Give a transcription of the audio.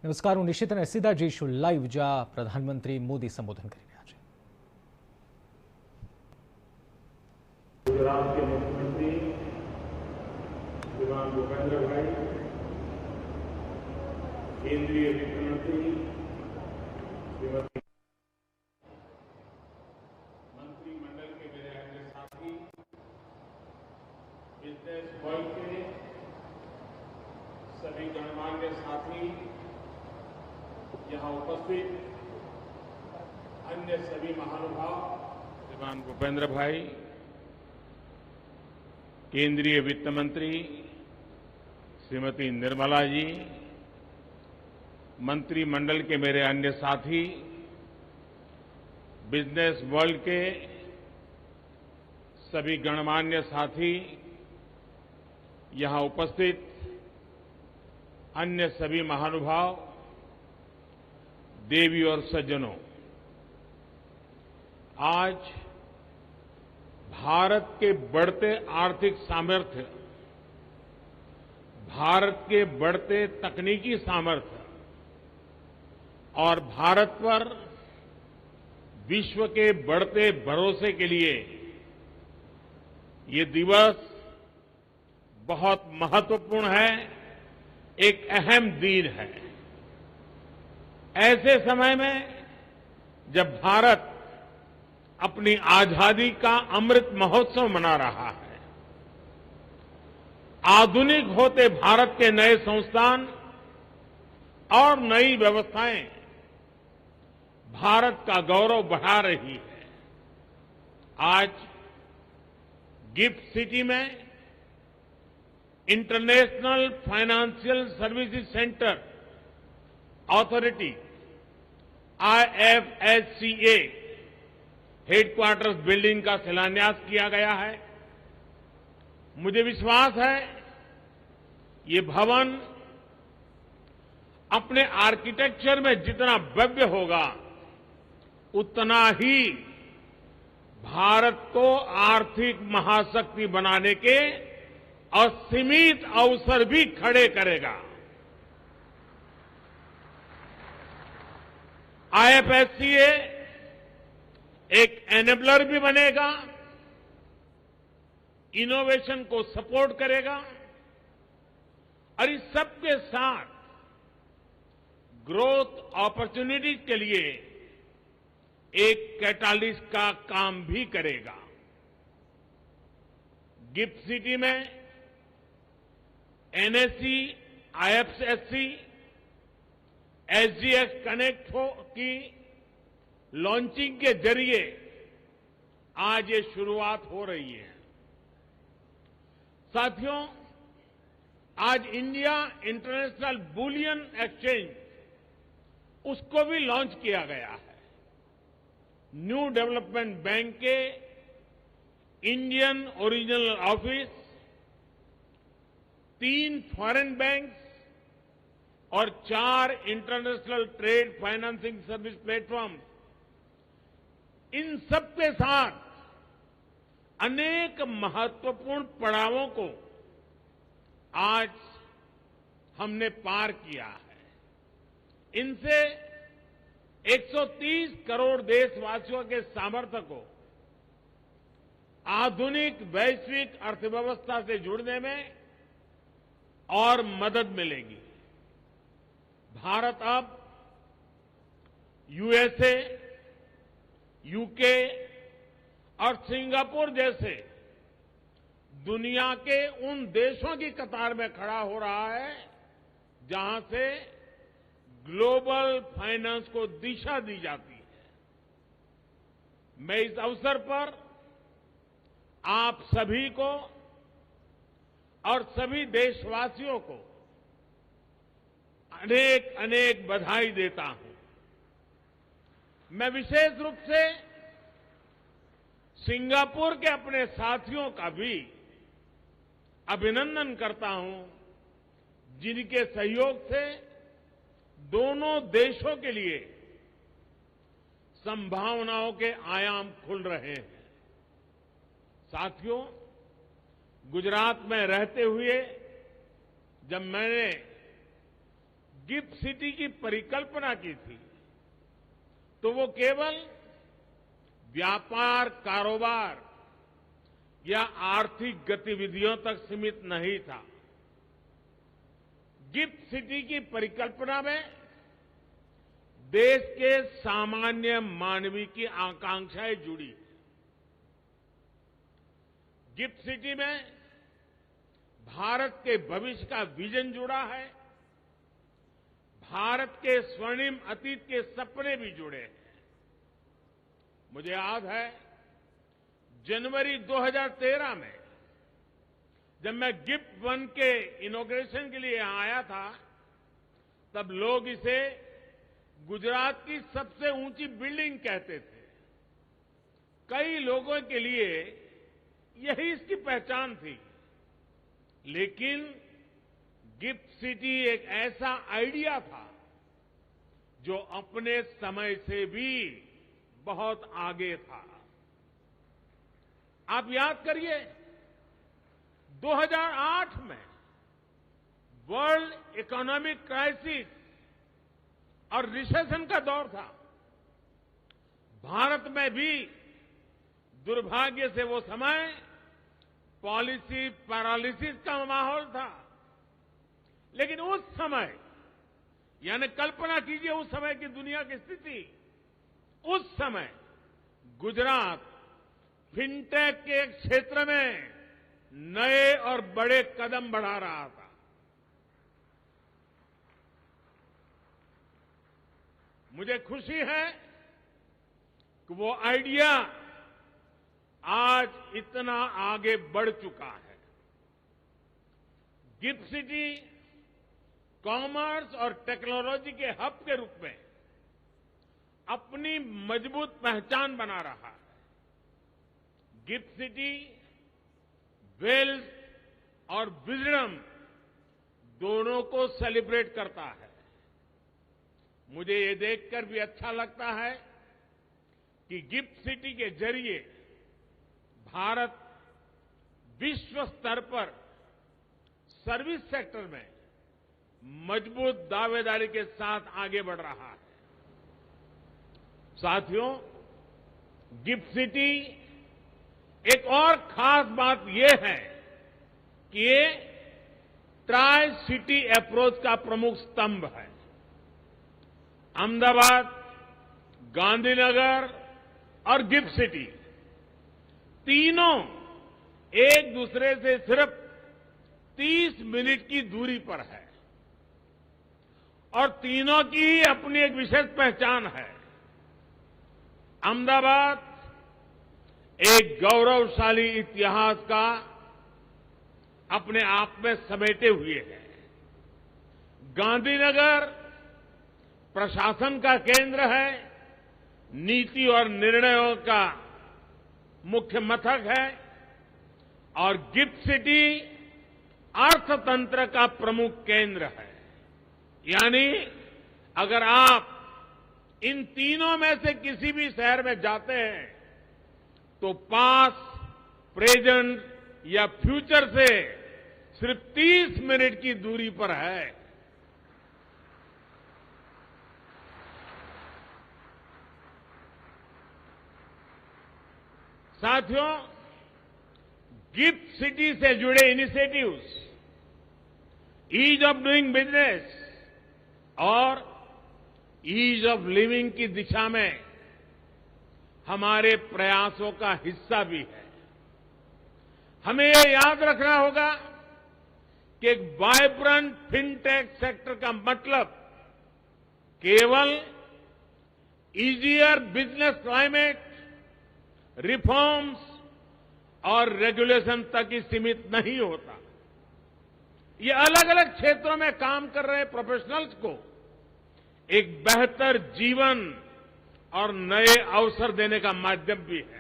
નમસ્કાર, હું નિશિત અને સીધા જઈશું લાઈવ જ્યાં પ્રધાનમંત્રી મોદી સંબોધન કરી રહ્યા છે. गुजरात के मुख्यमंत्री श्रीमान भूपेंद्र भाई, केंद्रीय वित्त मंत्री श्रीमती, मंत्रिमंडल के मेरे अन्य साथी, बिजनेस वर्ल्ड के सभी गणमान्य साथी, यहां उपस्थित अन्य सभी महानुभाव, श्रीमान भूपेंद्र भाई, केंद्रीय वित्त मंत्री श्रीमती निर्मला जी, मंत्रिमंडल के मेरे अन्य साथी, बिजनेस वर्ल्ड के सभी गणमान्य साथी, यहां उपस्थित अन्य सभी महानुभाव, देवी और सज्जनों, आज भारत के बढ़ते आर्थिक सामर्थ्य, भारत के बढ़ते तकनीकी सामर्थ्य और भारत पर विश्व के बढ़ते भरोसे के लिए ये दिवस बहुत महत्वपूर्ण है, एक अहम दिन है। ऐसे समय में जब भारत अपनी आजादी का अमृत महोत्सव मना रहा है, आधुनिक होते भारत के नए संस्थान और नई व्यवस्थाएं भारत का गौरव बढ़ा रही है। आज गिफ्ट सिटी में international financial services centre authority IFSCA headquarters building का शिलान्यास किया गया है। मुझे विश्वास है ये भवन अपने आर्किटेक्चर में जितना भव्य होगा उतना ही भारत को आर्थिक महाशक्ति बनाने के असीमित अवसर भी खड़े करेगा। IFSCA एक एनेबलर भी बनेगा, इनोवेशन को सपोर्ट करेगा और इस सबके साथ ग्रोथ अपॉर्चुनिटीज के लिए एक कैटालिस्ट का काम भी करेगा। गिफ्ट सिटी में NSE, IFSC, SGX कनेक्ट की लॉन्चिंग के जरिए आज ये शुरुआत हो रही है। साथियों, आज इंडिया इंटरनेशनल बुलियन एक्सचेंज उसको भी लॉन्च किया गया है। न्यू डेवलपमेंट बैंक के Indian original office, 3 foreign banks और 4 international trade financing service platform, इन सबके साथ अनेक महत्वपूर्ण पड़ावों को आज हमने पार किया है। इनसे 130 करोड़ देशवासियों के सामर्थ्य को आधुनिक वैश्विक अर्थव्यवस्था से जुड़ने में और मदद मिलेगी। भारत अब USA, UK और सिंगापुर जैसे दुनिया के उन देशों की कतार में खड़ा हो रहा है जहां से ग्लोबल फाइनेंस को दिशा दी जाती है। मैं इस अवसर पर आप सभी को और सभी देशवासियों को अनेक अनेक बधाई देता हूं। मैं विशेष रूप से सिंगापुर के अपने साथियों का भी अभिनंदन करता हूं, जिनके सहयोग से दोनों देशों के लिए संभावनाओं के आयाम खुल रहे हैं। साथियों, गुजरात में रहते हुए जब मैंने गिफ्ट सिटी की परिकल्पना की थी तो वो केवल व्यापार कारोबार या आर्थिक गतिविधियों तक सीमित नहीं था। गिफ्ट सिटी की परिकल्पना में देश के सामान्य मानवी की आकांक्षाएं जुड़ी। गिफ्ट सिटी में भारत के भविष्य का विजन जुड़ा है, भारत के स्वर्णिम अतीत के सपने भी जुड़े हैं। मुझे याद है जनवरी 2013 में जब मैं गिफ्ट वन के इनॉग्रेशन के लिए यहां आया था तब लोग इसे गुजरात की सबसे ऊंची बिल्डिंग कहते थे। कई लोगों के लिए यही इसकी पहचान थी। लेकिन गिफ्ट सिटी एक ऐसा आइडिया था जो अपने समय से भी बहुत आगे था। आप याद करिए 2008 में वर्ल्ड इकोनॉमिक क्राइसिस और रिसेशन का दौर था। भारत में भी दुर्भाग्य से वो समय पॉलिसी पैरालिसिस का माहौल था। लेकिन उस समय यानी कल्पना कीजिए उस समय की दुनिया की स्थिति, उस समय गुजरात फिनटेक के क्षेत्र में नए और बड़े कदम बढ़ा रहा था। मुझे खुशी है कि वो आइडिया आज इतना आगे बढ़ चुका है। गिफ्ट सिटी कॉमर्स और टेक्नोलॉजी के हब के रूप में अपनी मजबूत पहचान बना रहा है। गिफ्ट सिटी वेल्थ और विजडम दोनों को सेलिब्रेट करता है। मुझे ये देखकर भी अच्छा लगता है कि गिफ्ट सिटी के जरिए भारत विश्व स्तर पर सर्विस सेक्टर में मजबूत दावेदारी के साथ आगे बढ़ रहा है। साथियों, गिफ्ट सिटी एक और खास बात यह है कि ये ट्राई सिटी अप्रोच का प्रमुख स्तंभ है। अहमदाबाद, गांधीनगर और गिफ्ट सिटी तीनों एक दूसरे से सिर्फ 30 मिनट की दूरी पर है और तीनों की अपनी एक विशेष पहचान है। अहमदाबाद एक गौरवशाली इतिहास का अपने आप में समेटे हुए है। गांधीनगर प्रशासन का केंद्र है, नीति और निर्णयों का मुख्य मथक है और गिफ्ट सिटी अर्थतंत्र का प्रमुख केंद्र है। यानी अगर आप इन तीनों में से किसी भी शहर में जाते हैं तो पास, प्रेजेंट या फ्यूचर से सिर्फ 30 मिनट की दूरी पर है। साथियों, गिफ्ट सिटी से जुड़े initiatives, ease of doing business और ईज ऑफ लिविंग की दिशा में हमारे प्रयासों का हिस्सा भी है। हमें यह याद रखना होगा कि एक वाइब्रेंट फिनटेक सेक्टर का मतलब केवल ईजियर बिजनेस क्लाइमेट, रिफॉर्म्स और रेगुलेशन तक ही सीमित नहीं होता। ये अलग अलग क्षेत्रों में काम कर रहे प्रोफेशनल्स को एक बेहतर जीवन और नए अवसर देने का माध्यम भी है।